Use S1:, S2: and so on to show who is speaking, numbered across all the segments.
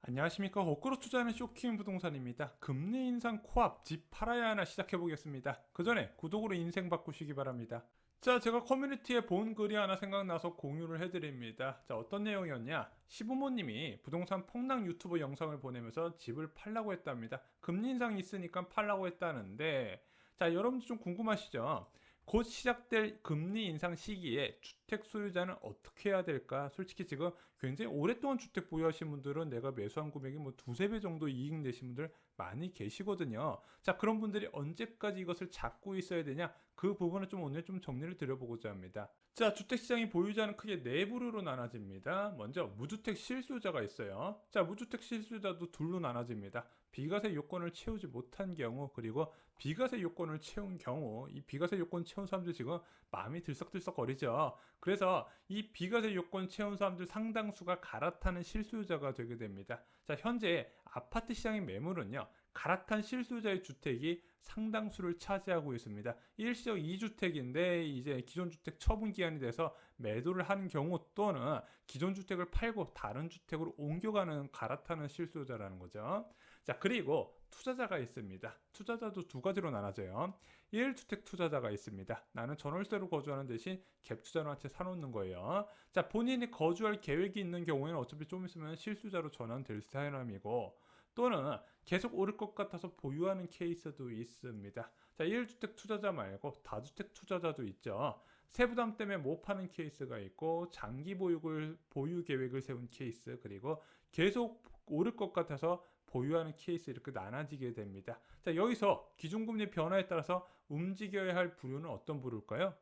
S1: 안녕하십니까. 거꾸로 투자하는 쇼킹 부동산입니다. 금리 인상 코앞, 집 팔아야 하나 시작해 보겠습니다. 그 전에 구독으로 인생 바꾸시기 바랍니다. 자, 제가 커뮤니티에 본 글이 하나 생각나서 공유를 해드립니다. 자, 어떤 내용이었냐? 시부모님이 부동산 폭락 유튜브 영상을 보내면서 집을 팔라고 했답니다. 금리 인상이 있으니까 팔라고 했다는데, 자, 여러분들 좀 궁금하시죠? 곧 시작될 금리 인상 시기에 주택 소유자는 어떻게 해야 될까? 솔직히 지금 굉장히 오랫동안 주택 보유하신 분들은 내가 매수한 금액이 뭐 두세 배 정도 이익 내신 분들 많이 계시거든요. 자, 그런 분들이 언제까지 이것을 잡고 있어야 되냐? 그 부분을 좀 오늘 좀 정리를 드려보고자 합니다. 자, 주택시장이 보유자는 크게 네 부류로 나눠집니다. 먼저 무주택 실수요자가 있어요. 자, 무주택 실수요자도 둘로 나눠집니다. 비과세 요건을 채우지 못한 경우, 그리고 비과세 요건을 채운 경우, 이 비과세 요건 채운 사람들 지금 마음이 들썩들썩 거리죠. 그래서 이 비과세 요건 채운 사람들 상당수가 갈아타는 실수요자가 되게 됩니다. 자, 현재 아파트 시장의 매물은요, 갈아탄 실수요자의 주택이 상당수를 차지하고 있습니다. 일시적 2주택인데 이제 기존 주택 처분 기한이 돼서 매도를 하는 경우 또는 기존 주택을 팔고 다른 주택으로 옮겨가는 갈아타는 실수요자라는 거죠. 자, 그리고 투자자가 있습니다. 투자자도 두 가지로 나눠져요. 1주택 투자자가 있습니다. 나는 전월세로 거주하는 대신 갭 투자로 한 채 사놓는 거예요. 자, 본인이 거주할 계획이 있는 경우에는 어차피 좀 있으면 실수요자로 전환될 사람이고, 또는 계속 오를 것 같아서 보유하는 케이스도 있습니다. 자, 1주택 투자자 말고 다주택 투자자도 있죠. 세부담 때문에 못 파는 케이스가 있고, 장기 보유 계획을 세운 케이스, 그리고 계속 오를 것 같아서 보유하는 케이스, 이렇게 나눠지게 됩니다. 자, 여기서 기준금리 변화에 따라서 움직여야 할 부류는 어떤 부류일까요?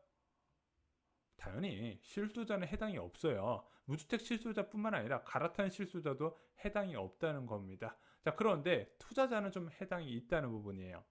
S1: 당연히 실수요자는 해당이 없어요. 무주택 실수요자뿐만 아니라 갈아탄 실수요자도 해당이 없다는 겁니다. 자, 그런데 투자자는 좀 해당이 있다는 부분이에요.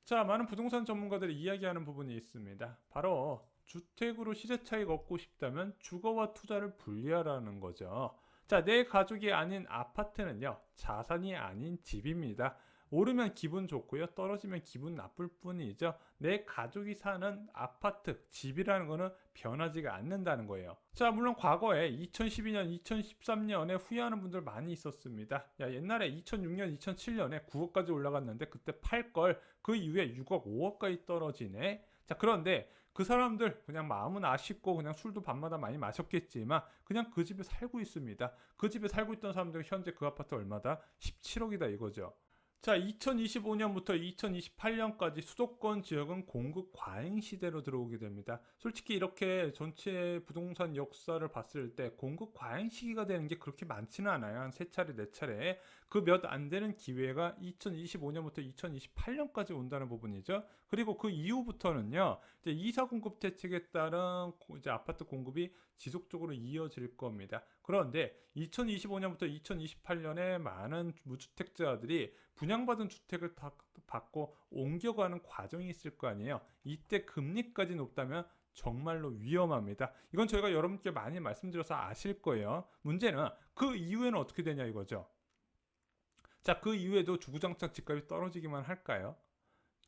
S1: 자, 많은 부동산 전문가들이 이야기하는 부분이 있습니다. 바로 주택으로 시세 차익 얻고 싶다면 주거와 투자를 분리하라는 거죠. 자, 내 가족이 아닌 아파트는요, 자산이 아닌 집입니다. 오르면 기분 좋고요, 떨어지면 기분 나쁠 뿐이죠. 내 가족이 사는 아파트, 집이라는 거는 변하지가 않는다는 거예요. 자, 물론 과거에 2012년, 2013년에 후회하는 분들 많이 있었습니다. 야, 옛날에 2006년, 2007년에 9억까지 올라갔는데 그때 팔 걸 그 이후에 6억, 5억까지 떨어지네. 자, 그런데 그 사람들 그냥 마음은 아쉽고 그냥 술도 밤마다 많이 마셨겠지만 그냥 그 집에 살고 있습니다. 그 집에 살고 있던 사람들 현재 그 아파트 얼마다? 17억이다 이거죠. 자, 2025년부터 2028년까지 수도권 지역은 공급 과잉 시대로 들어오게 됩니다. 솔직히 이렇게 전체 부동산 역사를 봤을 때 공급 과잉 시기가 되는 게 그렇게 많지는 않아요. 한 세 차례, 네 차례. 그 몇 안 되는 기회가 2025년부터 2028년까지 온다는 부분이죠. 그리고 그 이후부터는요, 이제 이사 공급 대책에 따른 이제 아파트 공급이 지속적으로 이어질 겁니다. 그런데 2025년부터 2028년에 많은 무주택자들이 분양받은 주택을 다 받고 옮겨가는 과정이 있을 거 아니에요. 이때 금리까지 높다면 정말로 위험합니다. 이건 저희가 여러분께 많이 말씀드려서 아실 거예요. 문제는 그 이후에는 어떻게 되냐 이거죠. 자, 그 이후에도 주구장창 집값이 떨어지기만 할까요?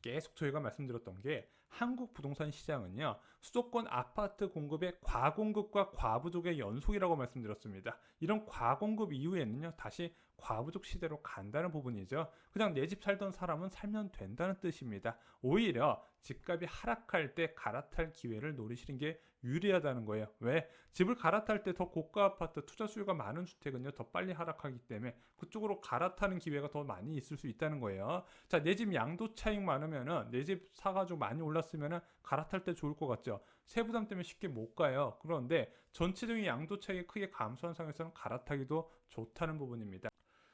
S1: 계속 저희가 말씀드렸던 게 한국 부동산 시장은요, 수도권 아파트 공급의 과공급과 과부족의 연속이라고 말씀드렸습니다. 이런 과공급 이후에는요, 다시 과부족 시대로 간다는 부분이죠. 그냥 내 집 살던 사람은 살면 된다는 뜻입니다. 오히려 집값이 하락할 때 갈아탈 기회를 노리시는 게 유리하다는 거예요. 왜? 집을 갈아탈 때 더 고가 아파트, 투자 수요가 많은 주택은요, 더 빨리 하락하기 때문에 그쪽으로 갈아타는 기회가 더 많이 있을 수 있다는 거예요. 자, 내 집 양도 차익 많으면은, 내 집 사가지고 많이 올랐으면은 갈아탈 때 좋을 것 같죠. 세부담 때문에 쉽게 못 가요. 그런데 전체적인 양도 차익이 크게 감소한 상황에서는 갈아타기도 좋다는 부분입니다.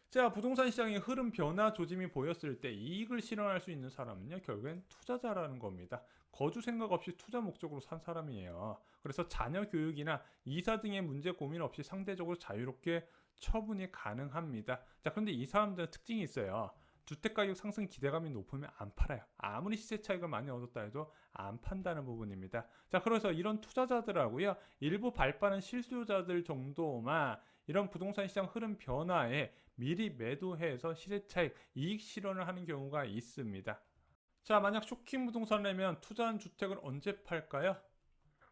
S1: 자, 부동산 시장의 흐름 변화 조짐이 보였을 때 이익을 실현할 수 있는 사람은요, 결국엔 투자자라는 겁니다. 거주 생각 없이 투자 목적으로 산 사람이에요. 그래서 자녀 교육이나 이사 등의 문제 고민 없이 상대적으로 자유롭게 처분이 가능합니다. 자, 그런데 이 사람들은 특징이 있어요. 주택가격 상승 기대감이 높으면 안 팔아요. 아무리 시세 차익을 많이 얻었다 해도 안 판다는 부분입니다. 자, 그래서 이런 투자자들하고요, 일부 발빠른 실수요자들 정도만 이런 부동산 시장 흐름 변화에 미리 매도해서 시세 차익, 이익 실현을 하는 경우가 있습니다. 자, 만약 쇼킹 부동산을 내면 투자한 주택을 언제 팔까요?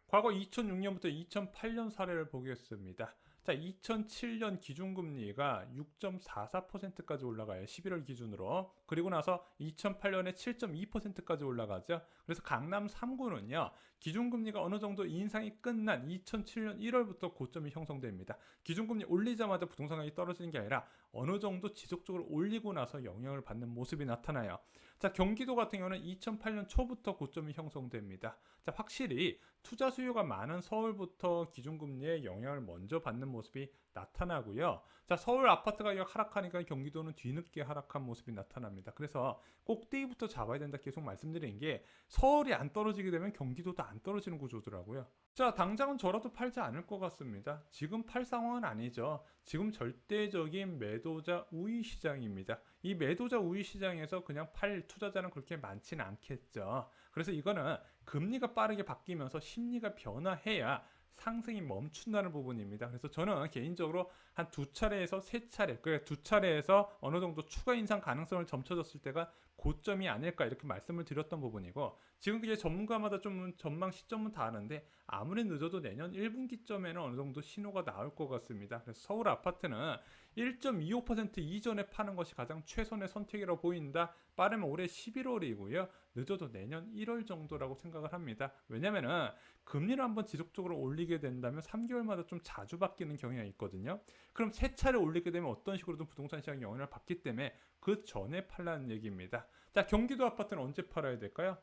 S1: 과거 2006년부터 2008년 사례를 보겠습니다. 자, 2007년 기준금리가 6.44%까지 올라가요. 11월 기준으로. 그리고 나서 2008년에 7.2%까지 올라가죠. 그래서 강남 3구는요. 기준금리가 어느 정도 인상이 끝난 2007년 1월부터 고점이 형성됩니다. 기준금리 올리자마자 부동산 가격이 떨어지는 게 아니라 어느 정도 지속적으로 올리고 나서 영향을 받는 모습이 나타나요. 자, 경기도 같은 경우는 2008년 초부터 고점이 형성됩니다. 자, 확실히 투자 수요가 많은 서울부터 기준금리의 영향을 먼저 받는 모습이 나타나고요. 자, 서울 아파트 가격 하락하니까 경기도는 뒤늦게 하락한 모습이 나타납니다. 그래서 꼭대기부터 잡아야 된다 계속 말씀드린 게 서울이 안 떨어지게 되면 경기도도 안 떨어지는 구조더라고요. 자, 당장은 저라도 팔지 않을 것 같습니다. 지금 팔 상황은 아니죠. 지금 절대적인 매도자 우위 시장입니다. 이 매도자 우위 시장에서 그냥 팔 투자자는 그렇게 많지는 않겠죠. 그래서 이거는 금리가 빠르게 바뀌면서 심리가 변화해야 상승이 멈춘다는 부분입니다. 그래서 저는 개인적으로 한 두 차례에서 세 차례, 그러니까 두 차례에서 어느 정도 추가 인상 가능성을 점쳐졌을 때가 고점이 아닐까 이렇게 말씀을 드렸던 부분이고, 지금 그게 전문가마다 좀 전망 시점은 다르는데 아무리 늦어도 내년 1분기점에는 어느 정도 신호가 나올 것 같습니다. 그래서 서울 아파트는 1.25% 이전에 파는 것이 가장 최선의 선택이라고 보인다. 빠르면 올해 11월이고요. 늦어도 내년 1월 정도라고 생각을 합니다. 왜냐면은 금리를 한번 지속적으로 올리게 된다면 3개월마다 좀 자주 바뀌는 경향이 있거든요. 그럼 세 차례 올리게 되면 어떤 식으로든 부동산 시장이 영향을 받기 때문에 그 전에 팔라는 얘기입니다. 자, 경기도 아파트는 언제 팔아야 될까요?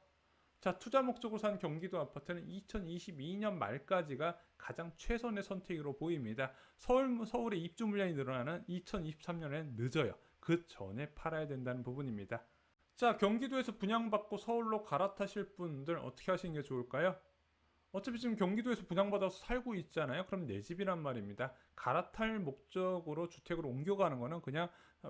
S1: 자, 투자 목적으로 산 경기도 아파트는 2022년 말까지가 가장 최선의 선택으로 보입니다. 서울의 입주 물량이 늘어나는 2023년엔 늦어요. 그 전에 팔아야 된다는 부분입니다. 자, 경기도에서 분양받고 서울로 갈아타실 분들 어떻게 하시는 게 좋을까요? 어차피 지금 경기도에서 분양받아서 살고 있잖아요. 그럼 내 집이란 말입니다. 갈아탈 목적으로 주택으로 옮겨가는 거는 그냥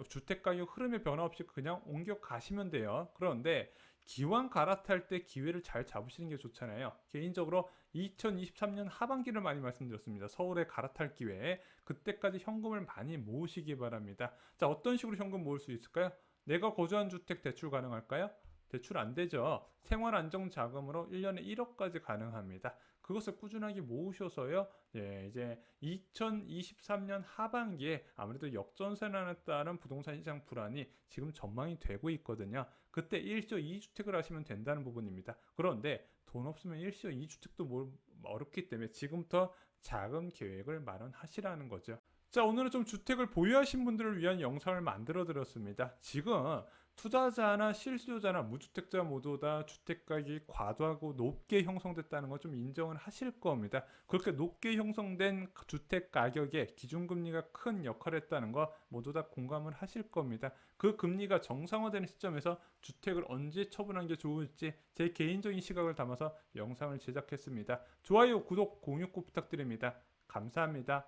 S1: 주택가격 흐름의 변화 없이 그냥 옮겨가시면 돼요. 그런데 기왕 갈아탈 때 기회를 잘 잡으시는 게 좋잖아요. 개인적으로 2023년 하반기를 많이 말씀드렸습니다. 서울에 갈아탈 기회에 그때까지 현금을 많이 모으시기 바랍니다. 자, 어떤 식으로 현금 모을 수 있을까요? 내가 거주한 주택 대출 가능할까요? 대출 안 되죠. 생활안정자금으로 1년에 1억까지 가능합니다. 그것을 꾸준하게 모으셔서요. 예, 이제 2023년 하반기에 아무래도 역전세난에 따른 부동산 시장 불안이 지금 전망이 되고 있거든요. 그때 1조 2주택을 하시면 된다는 부분입니다. 그런데 돈 없으면 1조 2주택도 어렵기 때문에 지금부터 자금 계획을 마련하시라는 거죠. 자, 오늘은 좀 주택을 보유하신 분들을 위한 영상을 만들어 드렸습니다. 지금 투자자나 실수요자나 무주택자 모두 다 주택가격이 과도하고 높게 형성됐다는 거 좀 인정을 하실 겁니다. 그렇게 높게 형성된 주택 가격에 기준금리가 큰 역할을 했다는 거 모두 다 공감을 하실 겁니다. 그 금리가 정상화되는 시점에서 주택을 언제 처분하는 게 좋을지 제 개인적인 시각을 담아서 영상을 제작했습니다. 좋아요, 구독, 공유 꼭 부탁드립니다. 감사합니다.